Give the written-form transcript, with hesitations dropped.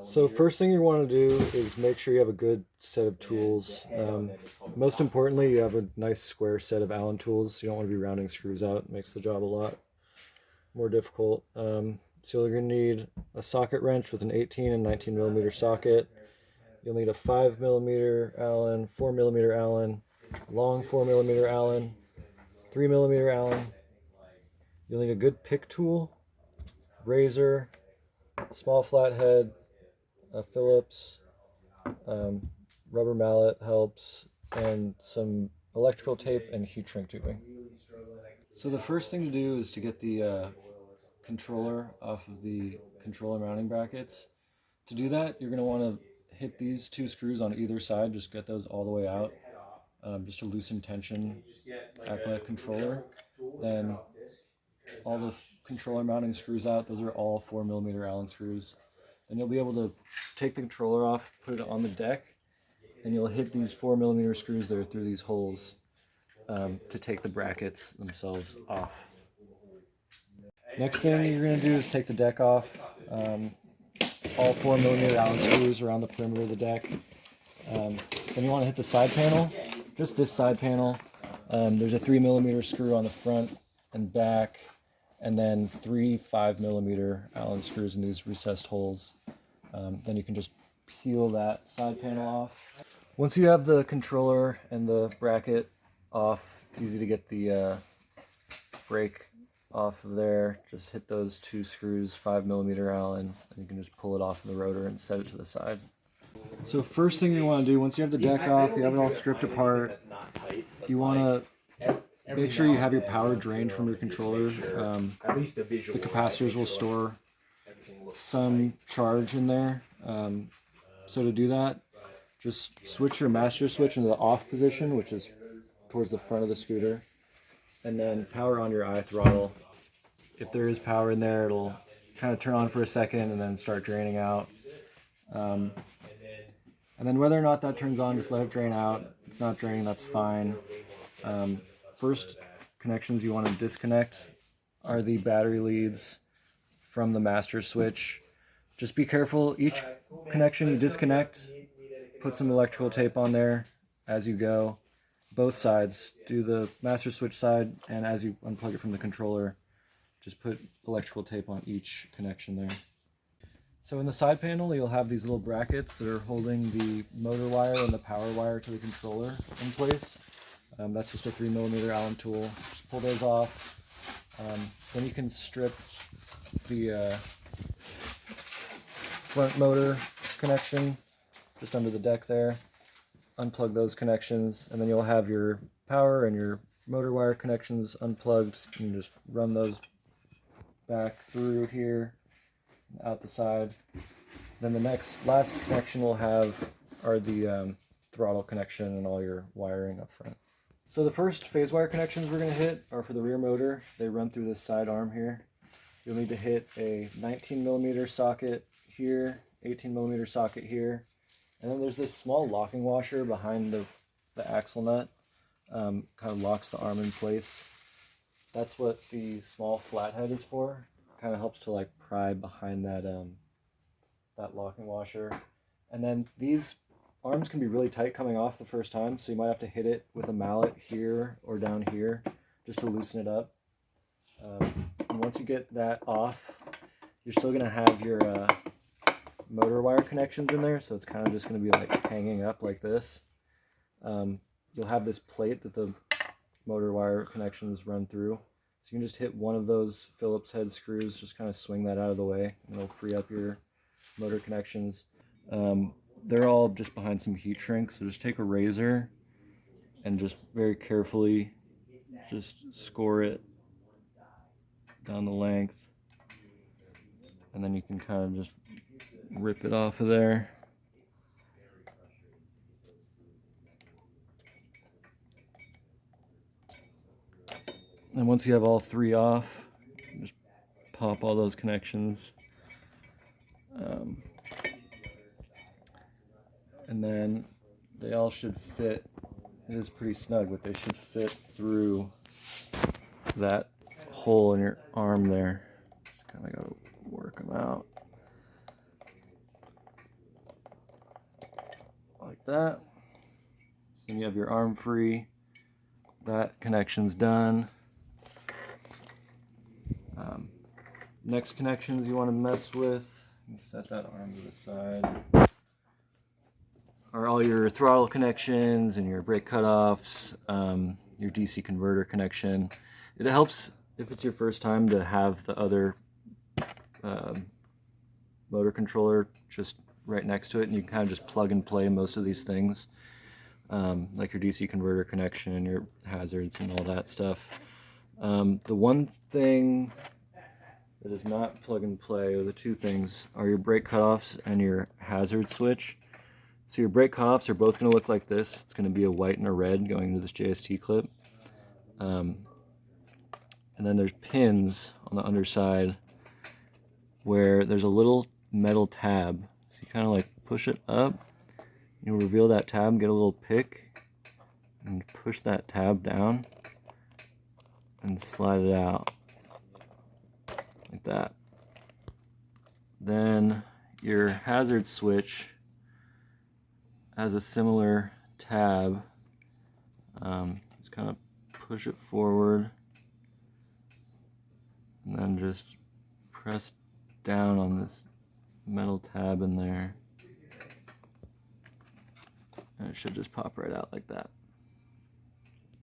So first thing you want to do is make sure you have a good set of tools. Most importantly, you have a nice square set of Allen tools. You don't want to be rounding screws out. It makes the job a lot more difficult. So you're going to need a socket wrench with an 18 and 19 millimeter socket. You'll need a 5 millimeter Allen, 4 millimeter Allen, long 4 millimeter Allen, 3 millimeter Allen. You'll need a good pick tool, razor, small flathead, a Phillips, rubber mallet helps, and some electrical tape and heat shrink tubing. So the first thing to do is to get the controller off of the controller mounting brackets. To do that, you're going to want to hit these two screws on either side, just get those all the way out, just to loosen tension at the controller. Then all the controller mounting screws out, those are all 4 millimeter Allen screws. Then you'll be able to take the controller off, put it on the deck, and you'll hit these 4 millimeter screws there through these holes to take the brackets themselves off. Next thing you're going to do is take the deck off. All 4 millimeter Allen screws around the perimeter of the deck. Then you want to hit the side panel, just this side panel. There's a 3 millimeter screw on the front and back, and then 3 5 millimeter Allen screws in these recessed holes. Then you can just peel that side panel off. Once you have the controller and the bracket off, it's easy to get the brake off of there. Just hit those two screws, 5 millimeter Allen, and you can just pull it off of the rotor and set it to the side. So first thing you want to do, once you have the deck off, you have it all stripped apart, you want to make sure you have your power drained from your controller. The capacitors will store some charge in there. So to do that, just switch your master switch into the off position, which is towards the front of the scooter, and then power on your iThrottle. If there is power in there, it'll kind of turn on for a second and then start draining out. And then whether or not that turns on, just let it drain out. If it's not draining, that's fine. First connections you want to disconnect are the battery leads from the master switch. Just be careful, each connection you disconnect, put some electrical tape on there as you go. Both sides, do the master switch side, and as you unplug it from the controller, just put electrical tape on each connection there. So in the side panel, you'll have these little brackets that are holding the motor wire and the power wire to the controller in place. That's just a 3 millimeter Allen tool. Just pull those off. Then you can strip the front motor connection just under the deck there. Unplug those connections, and then you'll have your power and your motor wire connections unplugged. You can just run those back through here, out the side. Then the last connection we'll have are the throttle connection and all your wiring up front. So the first phase wire connections we're going to hit are for the rear motor. They run through this side arm here. You'll need to hit a 19 millimeter socket here, 18 millimeter socket here, and then there's this small locking washer behind the axle nut. Kind of locks the arm in place. That's what the small flathead is for. Kind of helps to like pry behind that that locking washer. And then these arms can be really tight coming off the first time, so you might have to hit it with a mallet here or down here just to loosen it up. And once you get that off, you're still going to have your motor wire connections in there, so it's kind of just going to be like hanging up like this. You'll have this plate that the motor wire connections run through, so you can just hit one of those Phillips head screws, just kind of swing that out of the way, and it'll free up your motor connections. They're all just behind some heat shrink, so just take a razor and just very carefully just score it down the length, and then you can kind of just rip it off of there. And once you have all three off, just pop all those connections. And then they all should fit. It is pretty snug, but they should fit through that hole in your arm there. Just kind of gotta work them out. that. So then you have your arm free. That connection's done. Next connections you want to mess with, set that arm to the side, are all your throttle connections and your brake cutoffs, your DC converter connection. It helps if it's your first time to have the other motor controller just right next to it, and you can kind of just plug and play most of these things, like your DC converter connection, your hazards, and all that stuff. The one thing that is not plug and play, or the two things, are your brake cutoffs and your hazard switch. So your brake cutoffs are both going to look like this. It's going to be a white and a red going into this JST clip. And then there's pins on the underside where there's a little metal tab. So you kind of like push it up, you'll reveal that tab, get a little pick, and push that tab down and slide it out like that. Then your hazard switch has a similar tab. Just kind of push it forward and then just press down on this metal tab in there, and it should just pop right out like that.